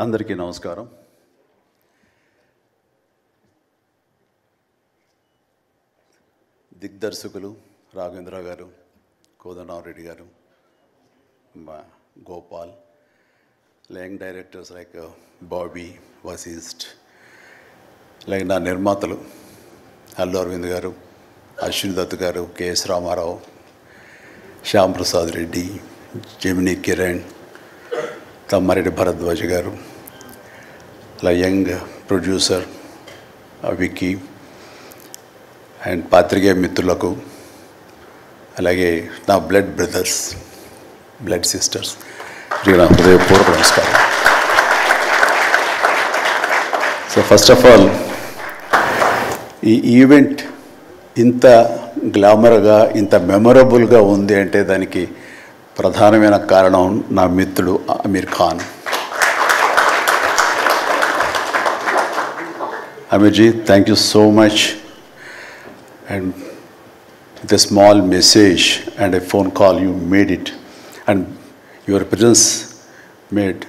అందరికీ నమస్కారం. దిగ్దర్శకులు రాఘవేంద్ర గారు, కోదండరామరెడ్డి గారు, Gopal, young directors like Bobby, Vasishta, like నా నిర్మాతలు అల్లు అరవింద్ గారు, అశ్విని దత్ గారు, కెఎస్ రామారావు, శ్యామ్ ప్రసాద్ రెడ్డి, జెమినీ కిరణ్, తమ్మారెడ్డి భరద్వాజ్ గారు, అలా యంగ్ ప్రొడ్యూసర్ విక్కీ అండ్ పాత్రికేయ మిత్రులకు, అలాగే నా బ్లడ్ బ్రదర్స్, బ్లడ్ సిస్టర్స్, నా హృదయపూర్వక నమస్కారం. సో ఫస్ట్ ఆఫ్ ఆల్ ఈ ఈవెంట్ ఇంత గ్లామర్గా, ఇంత మెమొరబుల్గా ఉంది అంటే దానికి ప్రధానమైన కారణం నా మిత్రుడు Aamir Khan. అమీర్జీ, thank you so much. And with a small message and a phone call, you made it, and your presence made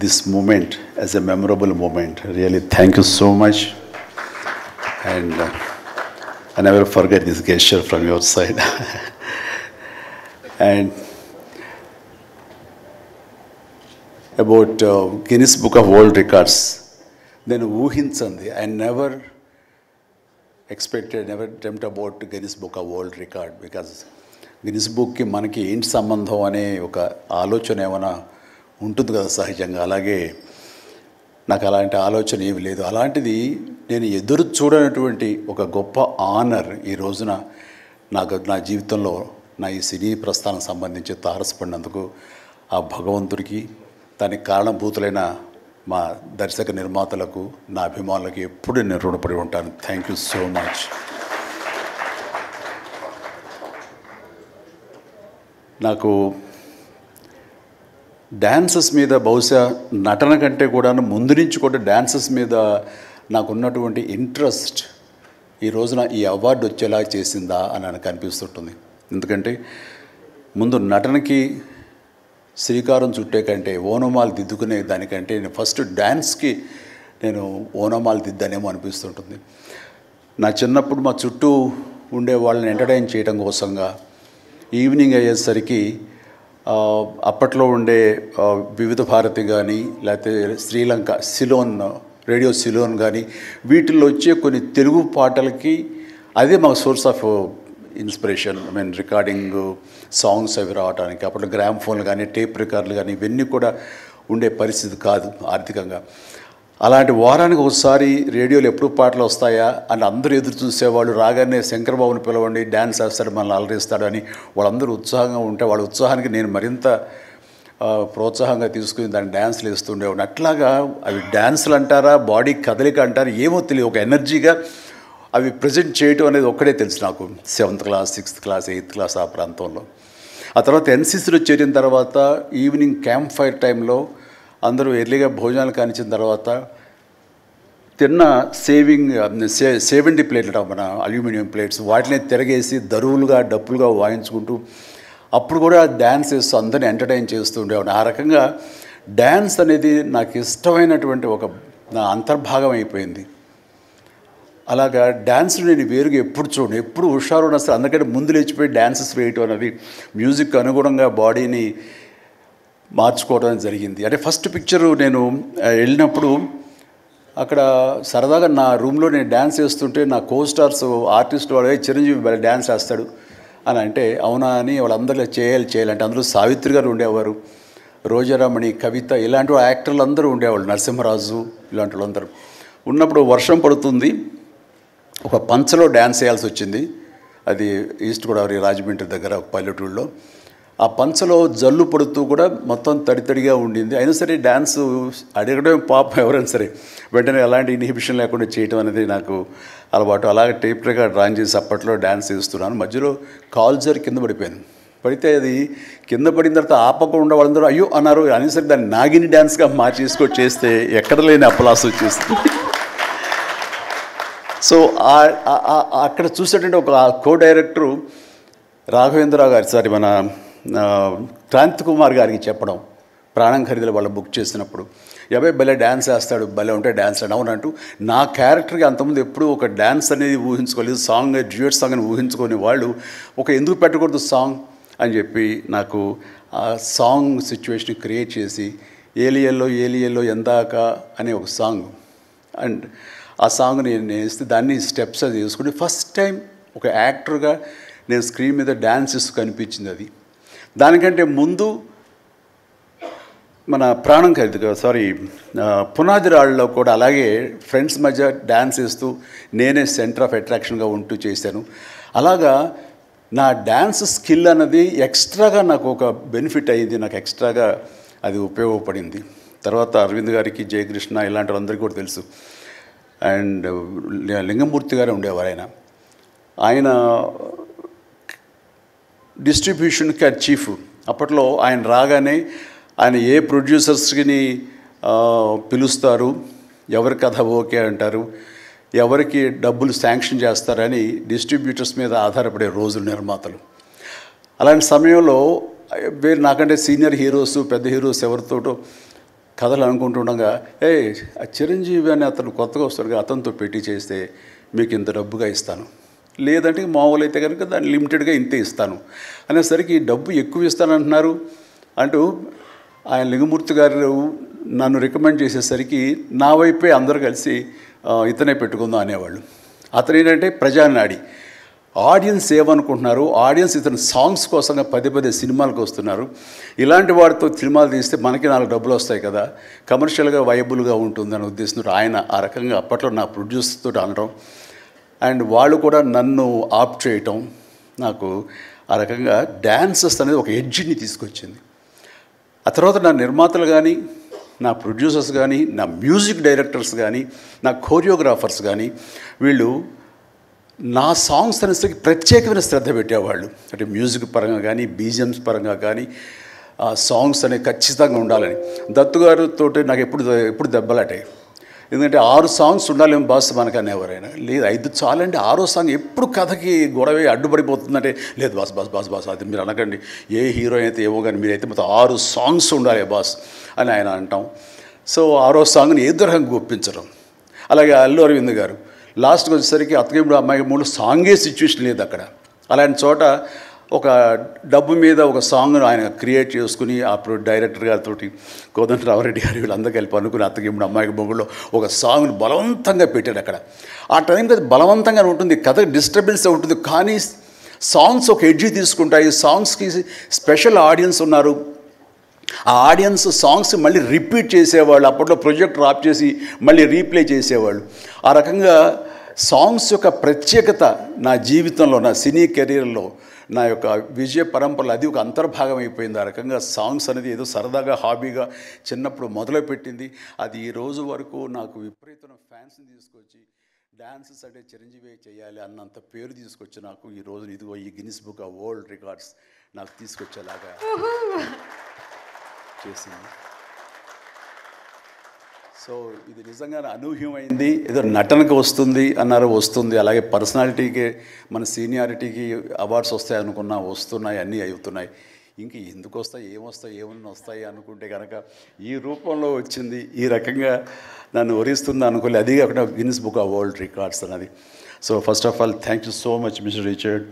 this moment as a memorable moment. Really, thank you so much, and I never forget this gesture from your side. And about Guinness Book of World Records, then ఊహించండి, I never expected, never dreamt about Guinness Book of World Record, because Guinness Bookకి మనకి ఏంటి సంబంధం అనే ఒక ఆలోచన ఏమైనా ఉంటుంది కదా సహజంగా. అలాగే నాకు అలాంటి ఆలోచన ఏమి లేదు. అలాంటిది నేను ఎదురు చూడనటువంటి ఒక గొప్ప ఆనర్ ఈ రోజున నాకు నా జీవితంలో నా ఈ సినీ ప్రస్థానం సంబంధించి తారసపడినందుకు ఆ భగవంతుడికి, దానికి కారణభూతులైన మా దర్శక నిర్మాతలకు, నా అభిమానులకు ఎప్పుడు నేను రుణపడి ఉంటాను. Thank you so much. నాకు డ్యాన్సెస్ మీద, బహుశా నటన కంటే కూడా ముందు నుంచి కూడా డ్యాన్సెస్ మీద నాకున్నటువంటి ఇంట్రెస్ట్ ఈ రోజున ఈ అవార్డు వచ్చేలా చేసిందా అని నాకు అనిపిస్తుంటుంది. ఎందుకంటే ముందు నటనకి శ్రీకారం చుట్టే కంటే, ఓనమాలు దిద్దుకునే దానికంటే నేను ఫస్ట్ డ్యాన్స్కి నేను ఓనమాలు దిద్దానేమో అనిపిస్తుంటుంది. నా చిన్నప్పుడు మా చుట్టూ ఉండే వాళ్ళని ఎంటర్టైన్ చేయడం కోసంగా ఈవినింగ్ అయ్యేసరికి అప్పట్లో ఉండే వివిధ భారతి కానీ, లేకపోతే శ్రీలంక సిలోన్, రేడియో సిలోన్ కానీ, వీటిల్లో వచ్చే కొన్ని తెలుగు పాటలకి అదే మాకు source of inspiration. I mean recording songs అవి రావడానికి. అప్పుడు గ్రామ్ ఫోన్లు కానీ, టేప్ రికార్డులు కానీ ఇవన్నీ కూడా ఉండే పరిస్థితి కాదు ఆర్థికంగా. అలాంటి వారానికి ఒకసారి రేడియోలో ఎప్పుడు పాటలు వస్తాయా అని అందరూ ఎదురు చూసేవాళ్ళు. రాగానే శంకర్బాబుని పిలవండి, డ్యాన్స్ వేస్తాడు, మనల్ని అలరిస్తాడు అని వాళ్ళందరూ ఉత్సాహంగా ఉంటే, వాళ్ళ ఉత్సాహానికి నేను మరింత ప్రోత్సాహంగా తీసుకుని దాన్ని డ్యాన్స్లు వేస్తుండేవాడిని. అట్లాగా అవి డ్యాన్సులు అంటారా, బాడీ కదలిక అంటారా ఏమో తెలియదు, ఒక ఎనర్జీగా అవి ప్రజెంట్ చేయటం అనేది ఒక్కడే తెలుసు నాకు. 7th class, 6th class, 8th class ఆ ప్రాంతంలో. ఆ తర్వాత ఎన్సీసీలో చేరిన తర్వాత ఈవినింగ్ క్యాంప్ ఫైర్ టైంలో అందరూ ఎర్లీగా భోజనాలు కానిచ్చిన తర్వాత తిన్న 70 ప్లేట్లు మన అల్యూమినియం ప్లేట్స్, వాటిని తిరగేసి దరువులుగా, డప్పులుగా వాయించుకుంటూ అప్పుడు కూడా డ్యాన్స్ వేస్తూ అందరిని ఎంటర్టైన్ చేస్తూ ఉండేవాడిని. ఆ రకంగా డ్యాన్స్ అనేది నాకు ఇష్టమైనటువంటి ఒక నా అంతర్భాగం అయిపోయింది. అలాగా డ్యాన్స్ నేను వేరుగా ఎప్పుడు చూడండి, ఎప్పుడు హుషారు ఉన్న అసలు అందుకంటే ముందు లేచిపోయి డ్యాన్సెస్ వేయటం అనేది మ్యూజిక్ అనుగుణంగా బాడీని మార్చుకోవడం జరిగింది. అంటే ఫస్ట్ పిక్చరు నేను వెళ్ళినప్పుడు అక్కడ సరదాగా నా రూమ్లో నేను డ్యాన్స్ వేస్తుంటే నా కోస్టార్స్ ఆర్టిస్ట్ వాళ్ళు చిరంజీవి డ్యాన్స్ వేస్తాడు అని అంటే అవునా అని వాళ్ళందరూ చేయాలంటే అందులో సావిత్రి గారు ఉండేవారు, రోజారామణి, కవిత, ఇలాంటి యాక్టర్లు అందరూ ఉండేవాళ్ళు, నరసింహరాజు ఇలాంటి వాళ్ళందరూ ఉన్నప్పుడు వర్షం పడుతుంది. ఒక పంచలో డ్యాన్స్ వేయాల్సి వచ్చింది. అది ఈస్ట్ గోదావరి రాజమండ్రి దగ్గర ఒక పల్లెటూళ్ళలో. ఆ పంచలో జల్లు పడుతూ కూడా మొత్తం తడితడిగా ఉండింది. అయినా సరే డ్యాన్స్ అడగడం పాపం ఎవరైనా సరే వెంటనే ఎలాంటి ఇన్హిబిషన్ లేకుండా చేయటం అనేది నాకు అలవాటు. అలాగే టేప్ రికార్డ్ డ్రాయింగ్ చేసి అప్పట్లో డ్యాన్స్ వేస్తున్నాను. మధ్యలో కాల్ జారి కింద పడిపోయాను. పడితే అది కింద పడిన తర్వాత ఆపకుండా వాళ్ళందరూ అయ్యో అన్నారు. అయినా సరే దాన్ని నాగిని డ్యాన్స్గా మార్చేసుకొని చేస్తే ఎక్కడ లేని అప్పలాస్ వచ్చేస్తుంది. సో అక్కడ చూసేటంటే ఒక కో డైరెక్టరు రాఘవేంద్రరావు గారి, సారీ మన క్రాంతి కుమార్ గారికి చెప్పడం, ప్రాణం ఖరీదులు వాళ్ళు బుక్ చేసినప్పుడు అబ్బాయి భలే డ్యాన్స్ వేస్తాడు, భలే ఉంటే డ్యాన్స్ అవునంటూ నా క్యారెక్టర్కి అంతకుముందు ఎప్పుడూ ఒక డ్యాన్స్ అనేది ఊహించుకోలేదు, సాంగ్ డ్యూయట్ సాంగ్ అని ఊహించుకొని వాళ్ళు ఒక ఎందుకు పెట్టకూడదు సాంగ్ అని చెప్పి నాకు ఆ సాంగ్ సిచ్యువేషన్ క్రియేట్ చేసి ఏలియల్లో ఎందాక అనే ఒక సాంగ్, అండ్ ఆ సాంగ్ నేను వేస్తే దాన్ని స్టెప్స్ అది వేసుకుని ఫస్ట్ టైం ఒక యాక్టర్గా నేను స్క్రీన్ మీద డ్యాన్స్ ఇస్తూ కనిపించింది. అది దానికంటే ముందు మన ప్రాణం ఖరీదు పునాది రాళ్ళలో కూడా అలాగే ఫ్రెండ్స్ మధ్య డ్యాన్స్ వేస్తూ నేనే సెంటర్ ఆఫ్ అట్రాక్షన్గా ఉంటూ చేశాను. అలాగా నా డ్యాన్స్ స్కిల్ అన్నది ఎక్స్ట్రాగా నాకు ఒక బెనిఫిట్ అయ్యింది, నాకు ఎక్స్ట్రాగా అది ఉపయోగపడింది. తర్వాత అరవింద్ గారికి, జయకృష్ణ ఇలాంటి వాళ్ళందరికీ కూడా తెలుసు. అండ్ లింగమూర్తి గారు ఉండేవారు, ఆయన డిస్ట్రిబ్యూషన్కి అది చీఫ్. అప్పట్లో ఆయన రాగానే ఆయన ఏ ప్రొడ్యూసర్స్ని పిలుస్తారు, ఎవరి కథ ఓకే అంటారు, ఎవరికి డబ్బులు శాంక్షన్ చేస్తారని డిస్ట్రిబ్యూటర్స్ మీద ఆధారపడే రోజులు నిర్మాతలు. అలాంటి సమయంలో వేరు నాకంటే సీనియర్ హీరోస్, పెద్ద హీరోస్ ఎవరితోటో కథలు అనుకుంటుండగా చిరంజీవి అని అతను కొత్తగా వస్తాడుగా, అతనితో పెట్టి చేస్తే మీకు ఇంత డబ్బుగా ఇస్తాను, లేదంటే మామూలు అయితే కనుక దాన్ని లిమిటెడ్గా ఇంతే ఇస్తాను అనేసరికి డబ్బు ఎక్కువ ఇస్తానంటున్నారు అంటూ ఆయన లింగమూర్తి గారు నన్ను రికమెండ్ చేసేసరికి నా వైపే అందరూ కలిసి ఇతనే పెట్టుకుందాం అనేవాళ్ళు. అతను ఏంటంటే ప్రజానాడి, ఆడియన్స్ ఏమనుకుంటున్నారు, ఆడియన్స్ ఇతను సాంగ్స్ కోసంగా పదే సినిమాలకు వస్తున్నారు, ఇలాంటి వాడితో సినిమాలు తీస్తే మనకి 4 డబ్బులు వస్తాయి కదా, కమర్షియల్గా వైబుల్గా ఉంటుందని ఉద్దేశంతో ఆయన ఆ రకంగా అప్పట్లో నా ప్రొడ్యూసర్తో అనడం, అండ్ వాళ్ళు కూడా నన్ను ఆప్ చేయటం నాకు ఆ రకంగా డ్యాన్సెస్ అనేది ఒక ఎడ్జిని తీసుకొచ్చింది. ఆ తర్వాత నా నిర్మాతలు కానీ, నా ప్రొడ్యూసర్స్ కానీ, నా మ్యూజిక్ డైరెక్టర్స్ కానీ, నా కోరియోగ్రాఫర్స్ కానీ వీళ్ళు నా సాంగ్స్ అనేసరికి ప్రత్యేకమైన శ్రద్ధ పెట్టేవాళ్ళు. అంటే మ్యూజిక్ పరంగా కానీ, బీజిఎమ్స్ పరంగా కానీ ఆ సాంగ్స్ అనేవి ఖచ్చితంగా ఉండాలని. దత్తు గారితో నాకు ఎప్పుడు దెబ్బలాటాయి, ఎందుకంటే 6 సాంగ్స్ ఉండాలేమో బాస్ మనకని ఎవరైనా, లేదు 5 చాలండి, 6వ సాంగ్ ఎప్పుడు కథకి గొడవ అడ్డుపడిపోతుందంటే, లేదు బాస్ బాస్ బాస్ బాస్ అది మీరు అనకండి, ఏ హీరో అయితే ఏమో కానీ మీరైతే మొత్తం 6 సాంగ్స్ ఉండాలి బాస్ అని ఆయన అంటాం. సో 6వ సాంగ్ని ఏ రకంగా ఒప్పించడం. అలాగే అల్లు అరవింద్ గారు లాస్ట్కి వచ్చేసరికి అత్తగేముడు అమ్మాయి 3 సాంగే సిచ్యువేషన్ లేదు అక్కడ. అలాంటి చోట ఒక డబ్బు మీద ఒక సాంగ్ను ఆయన క్రియేట్ చేసుకుని ఆ డైరెక్టర్ గారితో కోదండరామరెడ్డి గారు వీళ్ళందరూ కలిపి అనుకుని అత్తగేముడు అమ్మాయికి మొగుడులో ఒక సాంగ్ను బలవంతంగా పెట్టాడు అక్కడ. ఆ టైంకి అది బలవంతంగా ఉంటుంది, కథ డిస్టర్బెన్స్ ఉంటుంది, కానీ సాంగ్స్ ఒక ఎడ్జి తీసుకుంటాయి. సాంగ్స్కి స్పెషల్ ఆడియన్స్ ఉన్నారు, ఆ ఆడియన్స్ సాంగ్స్ మళ్ళీ రిపీట్ చేసేవాళ్ళు. అప్పట్లో ప్రొజెక్టర్ ఆఫ్ చేసి మళ్ళీ రీప్లే చేసేవాళ్ళు. ఆ రకంగా సాంగ్స్ యొక్క ప్రత్యేకత నా జీవితంలో, నా సినీ కెరీర్లో, నా యొక్క విజయ పరంపరలో అది ఒక అంతర్భాగం అయిపోయింది. ఆ రకంగా సాంగ్స్ అనేది ఏదో సరదాగా హాబీగా చిన్నప్పుడు మొదలుపెట్టింది. అది ఈ రోజు వరకు నాకు విపరీతమైన ఫ్యాన్స్ని తీసుకొచ్చి డాన్సెస్ అంటే చిరంజీవి చేయాలి అన్నంత పేరు తీసుకొచ్చి నాకు ఈ రోజు ఇదిగో ఈ Guinness book of world records నాకు తీసుకొచ్చేలాగా చేసింది. సో ఇది నిజంగా అనూహ్యమైంది. ఏదో నటనకు వస్తుంది అన్నారు, వస్తుంది. అలాగే పర్సనాలిటీకి, మన సీనియారిటీకి అవార్డ్స్ వస్తాయి అనుకున్నా వస్తున్నాయి, అన్నీ అవుతున్నాయి. ఇంక ఎందుకు వస్తాయి, ఏమన్నా వస్తాయి అనుకుంటే కనుక ఈ రూపంలో వచ్చింది. ఈ రకంగా నన్ను వరిస్తుంది అనుకోలే. అది కాకుండా Guinness book of world records అన్నది. So first of all thank you so much mister Richard.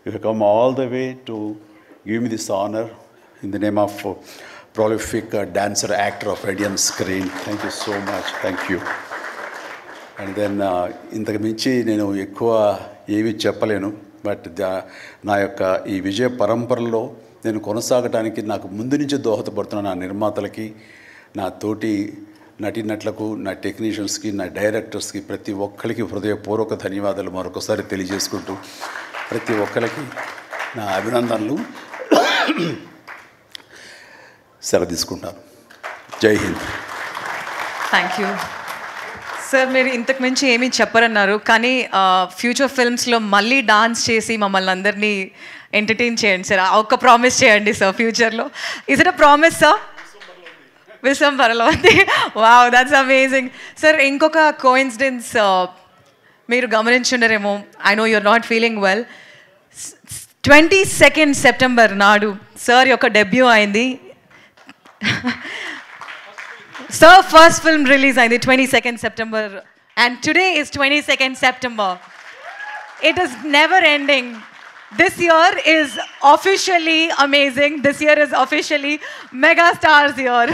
You have come all the way to give me this honour in the name of prolific dancer, actor of Indian screen. Thank you so much. Thank you. And then ఇంతకు మించి నేను ఎక్కువ ఏవి చెప్పలేను. But నా యొక్క ఈ విజయ పరంపరలో నేను కొనసాగడానికి నాకు ముందు నుంచి దోహదపడుతున్న నా నిర్మాతలకి, నా తోటి నటీనటులకు, నా టెక్నీషియన్స్కి, నా డైరెక్టర్స్కి, ప్రతి ఒక్కరికి హృదయపూర్వక ధన్యవాదాలు మరొకసారి తెలియజేసుకుంటూ ప్రతి ఒక్కరికి నా అభినందనలు సెలవు తీసుకుంటాను. జై హింద్. Thank you sir. మీరు ఇంతకు మించి ఏమీ చెప్పరన్నారు, కానీ ఫ్యూచర్ ఫిల్మ్స్లో మళ్ళీ డాన్స్ చేసి మమ్మల్ని అందరినీ ఎంటర్టైన్ చేయండి సార్. ఒక్క ప్రామిస్ చేయండి సార్ ఫ్యూచర్లో. Is it a promise sir? విశ్వంబరలో. Wow, that's amazing sir. ఇంకొక కోఇన్సిడెన్స్ మీరు గమనించుండరేమో, I know you're not feeling well. 22 September నాడు సార్ యొక్క డెబ్యూ అయింది. Sir, first film release అయింది 22nd September. And today is 22nd September. It is never ending. This year is officially amazing. This year is officially Mega Stars year.